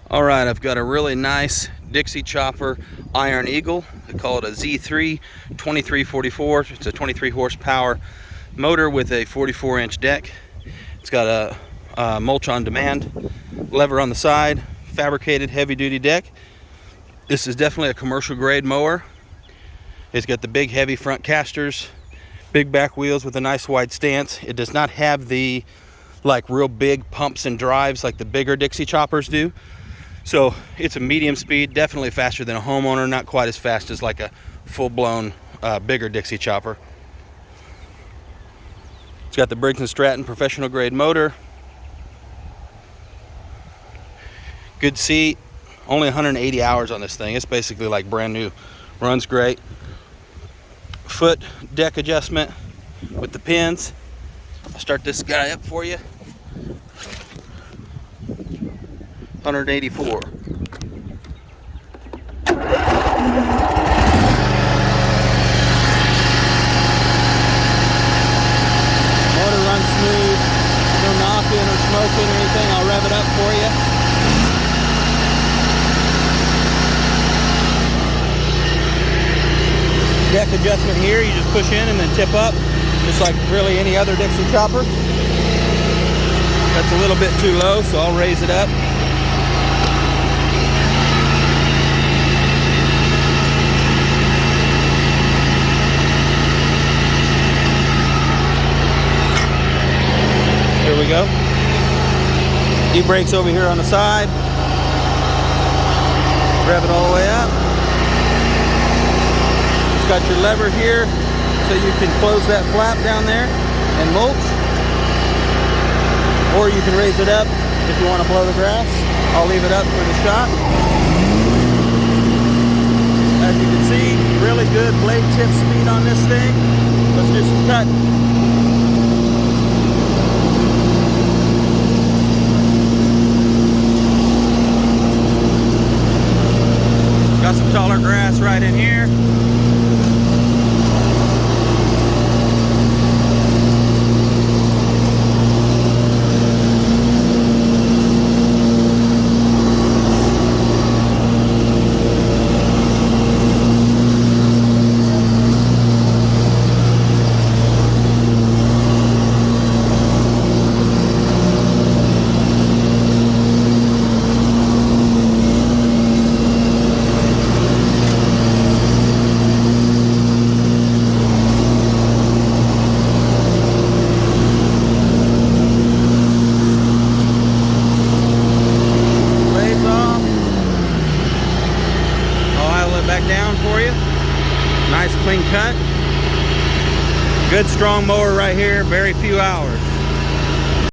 All right, I've got a really nice Dixie chopper Iron Eagle. They call it a Z3 2344. It's a 23 horsepower motor with a 44-inch deck. It's got a mulch on demand lever on the side, fabricated heavy-duty deck. This is definitely a commercial grade mower. It's got the big heavy front casters, big back wheels with a nice wide stance. It does not have the real big pumps and drives like the bigger Dixie choppers do. So it's a medium speed, definitely faster than a homeowner, not quite as fast as like a full-blown bigger Dixie chopper. It's got the Briggs & Stratton professional grade motor. Good seat, only 180 hours on this thing. It's basically like brand new, runs great. Foot deck adjustment with the pins. I'll start this guy up for you. 184. Motor runs smooth, no knocking or smoking or anything. I'll rev it up for you. Deck adjustment here, you just push in and then tip up, just like really any other Dixie chopper. That's a little bit too low, so I'll raise it up. Here we go. E-brakes over here on the side. Rev it all the way up. It's got your lever here so you can close that flap down there and mulch. Or you can raise it up if you want to blow the grass. I'll leave it up for the shot. As you can see, really good blade tip speed on this thing. Let's do some cutting. Got some taller grass right in here. Back down for you. Nice clean cut. Good strong mower right here, very few hours.